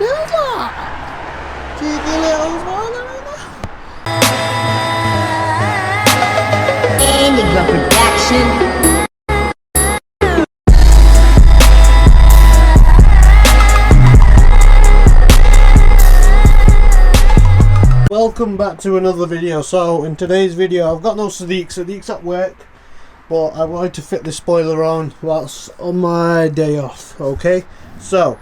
Who's that? Cheeky little spoiler in there. Enigma Production. Welcome back to another video. So in today's video I've got no Sadiq's at work, but I wanted to fit the spoiler on whilst on my day off. Okay, so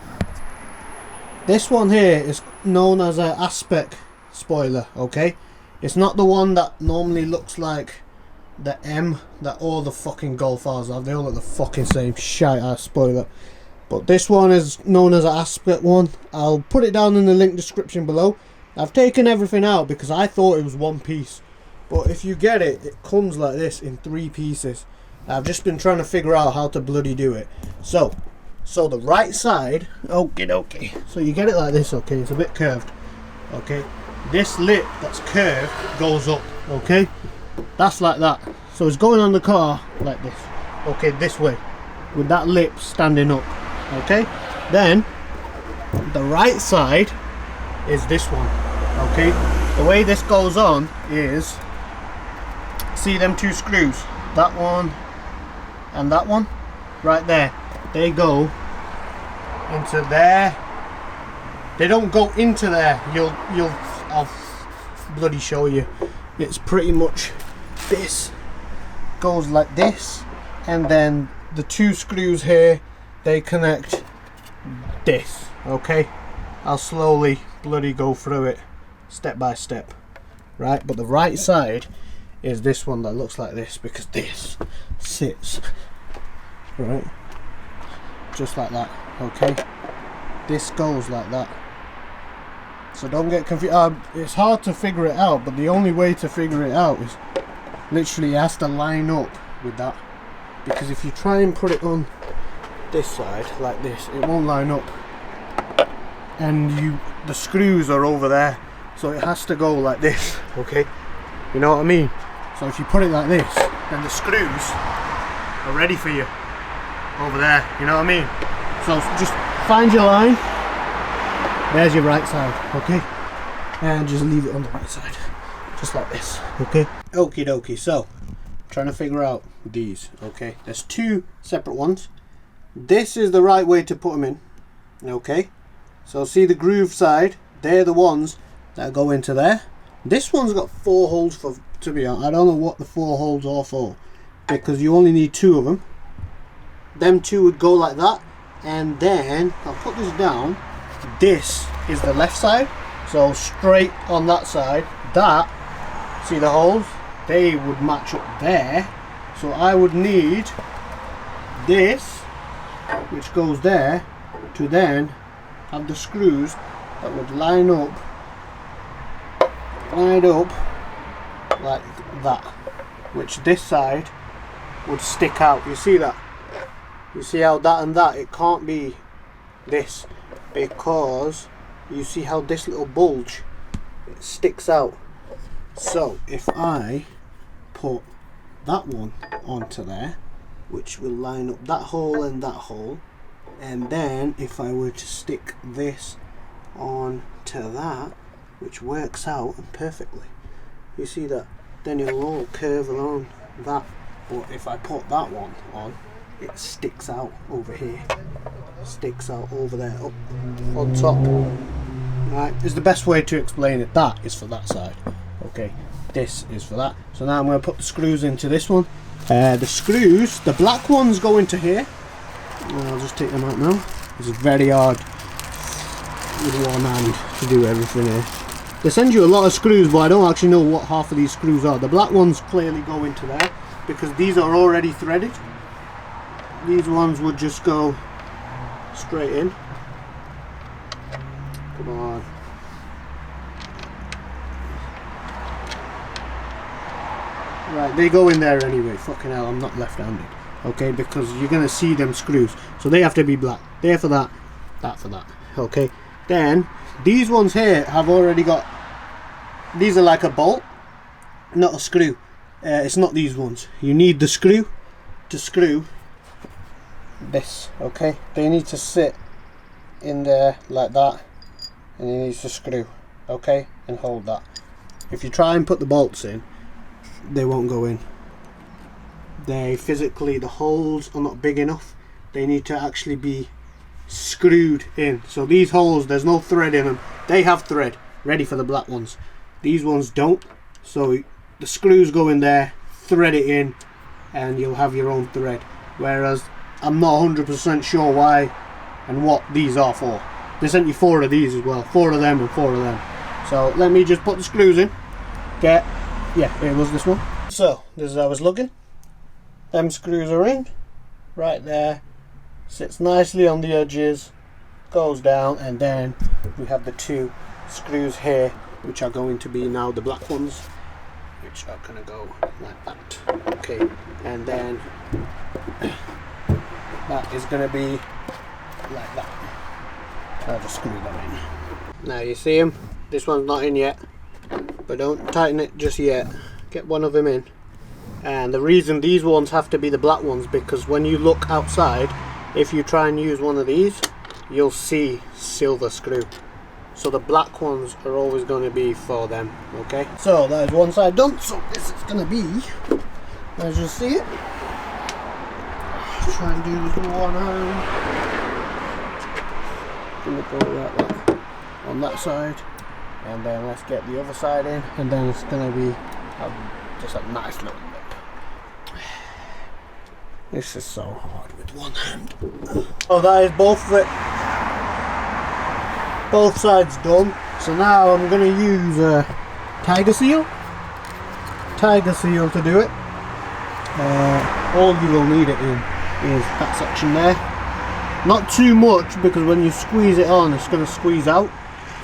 this one here is known as an Aspec spoiler. Okay, it's not the one that normally looks like the M that all the fucking Golf R's have. They all look the fucking same shite ass spoiler, but this one is known as an Aspec one. I'll put it down in the link description below. I've taken everything out because I thought it was one piece, but if you get it, it comes like this in 3 pieces. I've just been trying to figure out how to bloody do it. So the right side, okay, so you get it like this. Okay, it's a bit curved. Okay, this lip that's curved goes up. Okay, that's like that. So it's going on the car like this. Okay, this way with that lip standing up. Okay, then the right side is this one. Okay, the way this goes on is, see them 2 screws, that one and that one right there, they go into there. They don't go into there. I'll bloody show you. It's pretty much this goes like this, and then the 2 screws here, they connect this. Okay, I'll slowly bloody go through it step by step, right? But the right side is this one that looks like this, because this sits right just like that. Okay, this goes like that, so don't get confused. It's hard to figure it out, but the only way to figure it out is literally it has to line up with that, because if you try and put it on this side like this, it won't line up, and the screws are over there, so it has to go like this. Okay, you know what I mean? So if you put it like this, then the screws are ready for you over there, you know what I mean? So just find your line, there's your right side. Okay, and just leave it on the right side just like this. Okay, okie dokie. So trying to figure out these. Okay, there's 2 separate ones. This is the right way to put them in. Okay, so see the groove side, they're the ones that go into there. This one's got 4 holes for, to be honest. I don't know what the 4 holes are for, because you only need 2 of them. Them 2 would go like that, and then I'll put this down. This is the left side, so straight on that side. That, see the holes, they would match up there, so I would need this, which goes there, to then have the screws that would line up like that, which this side would stick out. You see that? You see how that and that, it can't be this, because you see how this little bulge, it sticks out. So if I put that one onto there, which will line up that hole and that hole, and then if I were to stick this on to that, which works out perfectly, you see that, then it'll all curve along that. But if I put that one on, it sticks out over here, sticks out over there, up on top. Right, is the best way to explain it. That is for that side. Okay, this is for that. So now I'm going to put the screws into this one. The screws, the black ones go into here. I'll just take them out now. It's very hard with one hand to do everything here. They send you a lot of screws, but I don't actually know what half of these screws are. The black ones clearly go into there, because these are already threaded. These ones would just go straight in. Come on. Right, they go in there anyway. Fucking hell, I'm not left-handed. Okay, because you're going to see them screws. So they have to be black. There for that, that for that. Okay, then these ones here have already got, these are like a bolt, not a screw. It's not these ones. You need the screw to screw this. Okay, they need to sit in there like that, and he needs to screw, okay, and hold that. If you try and put the bolts in, they won't go in. They physically, the holes are not big enough. They need to actually be screwed in. So these holes, there's no thread in them. They have thread ready for the black ones. These ones don't. So the screws go in there, thread it in, and you'll have your own thread. Whereas I'm not 100% sure why and what these are for. They sent you 4 of these as well, 4 of them and 4 of them. So let me just put the screws in. Yeah, it was this one. So this is how it's looking. Them screws are in, right there. Sits nicely on the edges, goes down, and then we have the 2 screws here, which are going to be now the black ones, which are gonna go like that. Okay, and then that is gonna be like that. I'll just screw them in. Now you see them. This one's not in yet, but don't tighten it just yet. Get one of them in. And the reason these ones have to be the black ones, because when you look outside, if you try and use one of these, you'll see silver screw. So the black ones are always going to be for them, okay? So that is one side done. So this is going to be, as you see it. Let's try and do this with one hand. Gonna go like that on that side, and then let's get the other side in, and then it's going to be just a nice little lip. This is so hard with one hand. Oh, that is both sides done. So now I'm going to use a tiger seal to do it. All you will need it in is that section there. Not too much, because when you squeeze it on, it's going to squeeze out.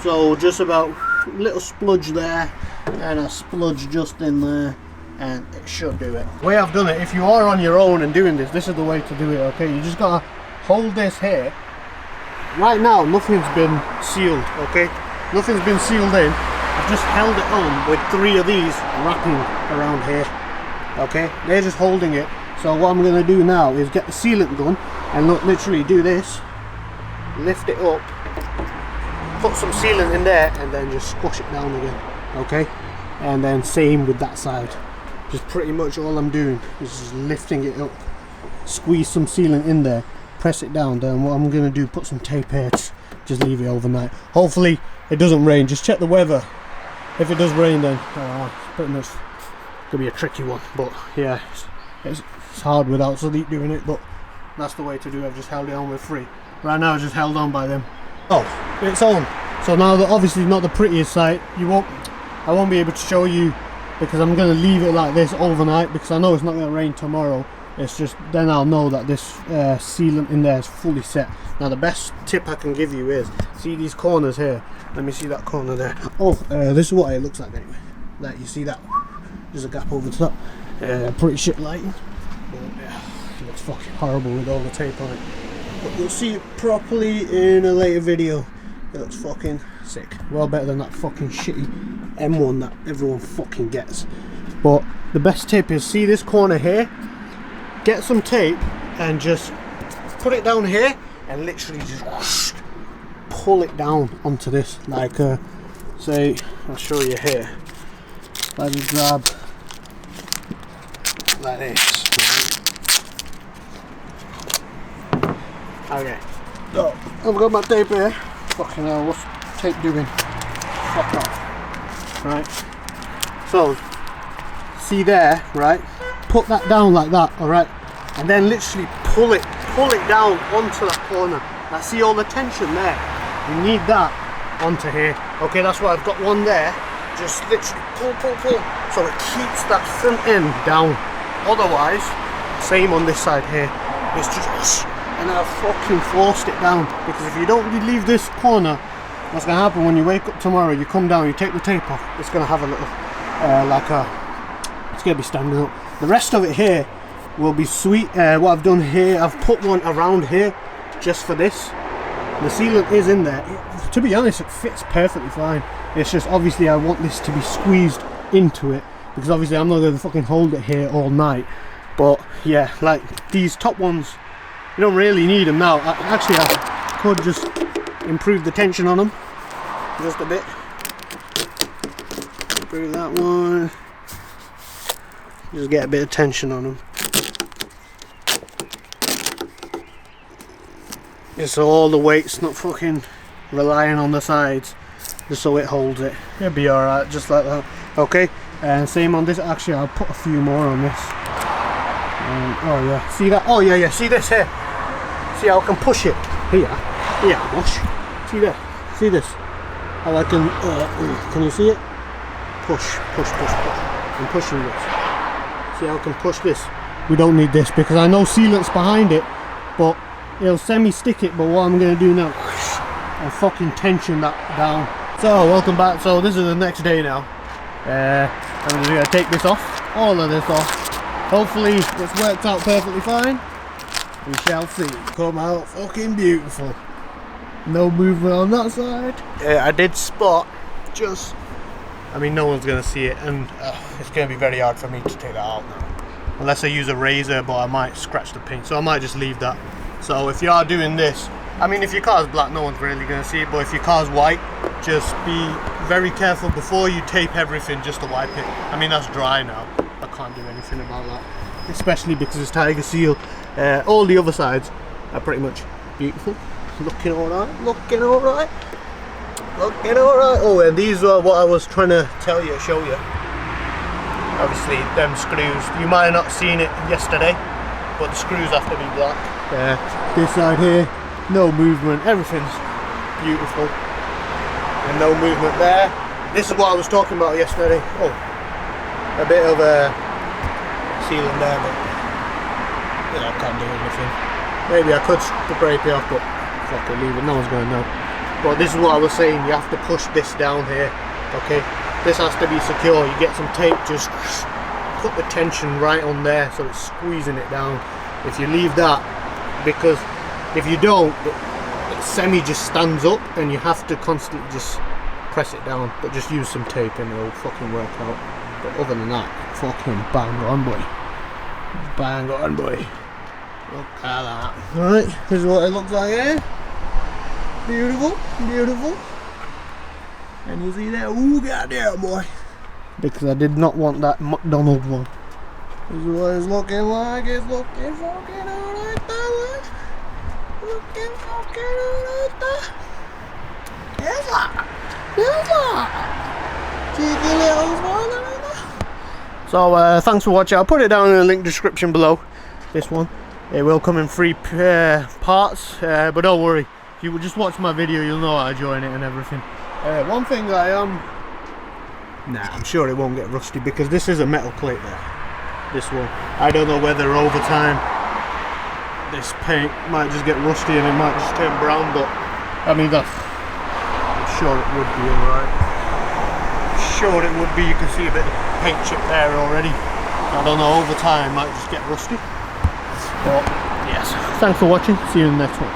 So just about a little spludge there, and a spludge just in there, and it should do it. The way I've done it, if you are on your own and doing this is the way to do it, okay? You just gotta hold this here. Right now, nothing's been sealed, okay? Nothing's been sealed in. I've just held it on with 3 of these wrapping around here, okay? They're just holding it. So what I'm gonna do now is get the sealant gun and look, literally do this, lift it up, put some sealant in there, and then just squash it down again, okay? And then same with that side. Just pretty much all I'm doing is just lifting it up, squeeze some sealant in there, press it down. Then what I'm going to do, put some tape here, just leave it overnight. Hopefully it doesn't rain. Just check the weather. If it does rain, then it's pretty much going to be a tricky one. But yeah, it's hard without Sadiq doing it, but that's the way to do it. I've just held it on with 3. Right now I just held on by them. Oh, it's on. So now that obviously not the prettiest sight, I won't be able to show you, because I'm going to leave it like this overnight, because I know it's not going to rain tomorrow. It's just then I'll know that this sealant in there is fully set. Now the best tip I can give you is, see these corners here? Let me see that corner there. Oh, this is what it looks like anyway. Like, you see that? There's a gap over the top. Pretty shit lighting. But, it looks fucking horrible with all the tape on it. But you'll see it properly in a later video. It looks fucking sick. Well better than that fucking shitty M1 that everyone fucking gets. But the best tip is, see this corner here? Get some tape and just put it down here and literally just whoosh, pull it down onto this. Like, say, I'll show you here. Like, you grab like this. Okay. So, I've got my tape here. Fucking hell, what's tape doing? Fuck off. Right, so see there, right, put that down like that, alright, and then literally pull it down onto that corner. Now see all the tension there, you need that onto here, okay? That's why I've got one there. Just literally pull, so it keeps that front end down. Otherwise, same on this side here, it's just, and I've fucking forced it down, because if you don't leave this corner, what's going to happen when you wake up tomorrow, you come down, you take the tape off, it's going to have a little, it's going to be standing up. The rest of it here will be sweet. What I've done here, I've put one around here just for this. The sealant is in there. To be honest, it fits perfectly fine. It's just obviously I want this to be squeezed into it, because obviously I'm not going to fucking hold it here all night. But yeah, like these top ones, you don't really need them now. I could just improve the tension on them, just a bit. Through that one. Just get a bit of tension on them. Just so all the weight's not fucking relying on the sides, just so it holds it. It'll be alright, just like that. Okay, and same on this. Actually, I'll put a few more on this. Oh yeah, see that? Oh yeah, see this here? See how I can push it? Here, push. See that? See this? How I can you see it? Push. I'm pushing this. See how I can push this? We don't need this because I know sealant's behind it, but it'll semi-stick it. But what I'm going to do now, I'll fucking tension that down. So welcome back. So this is the next day now. I'm going to take this off, all of this off. Hopefully it's worked out perfectly fine. We shall see. Come out fucking beautiful. No movement on that side. I did spot just, I mean no one's going to see it, and it's going to be very hard for me to take that out now. Unless I use a razor, but I might scratch the paint, so I might just leave that. So if you are doing this, I mean if your car's black no one's really going to see it, but if your car's white, just be very careful before you tape everything just to wipe it. I mean that's dry now, I can't do anything about that. Especially because it's Tiger Seal. All the other sides are pretty much beautiful. Looking alright, looking alright. Oh, and these are what I was trying to show you. Obviously, them screws. You might have not seen it yesterday, but the screws have to be black. This side here, no movement. Everything's beautiful, and no movement there. This is what I was talking about yesterday. Oh, a bit of a sealing there, but yeah, I can't do anything. Maybe I could scrape it off, but fuck it, leave it. No one's going to know. But this is what I was saying. You have to push this down here. Okay, this has to be secure. You get some tape, just put the tension right on there so it's squeezing it down. If you leave that, because if you don't, it semi just stands up and you have to constantly just press it down. But just use some tape and it'll fucking work out. But other than that, fucking bang on, boy. Bang on, boy. Look at that. Alright, this is what it looks like here. Beautiful. And you see that? Ooh, goddamn, boy. Because I did not want that McDonald's one. This is what it's looking like. It's looking fucking alright there. Looking fucking alright there. Yes, sir. Cheeky little smile. So, thanks for watching. I'll put it down in the link description below. This one. It will come in 3 parts, but don't worry. If you just watch my video, you'll know how to join it and everything. One thing I am... I'm sure it won't get rusty because this is a metal plate there. This one. I don't know whether over time this paint might just get rusty and it might just turn brown, but I mean I'm sure it would be alright. Sure it would be. You can see a bit of paint chip there already. I don't know, over time it might just get rusty. But yes, thanks for watching. See you in the next one.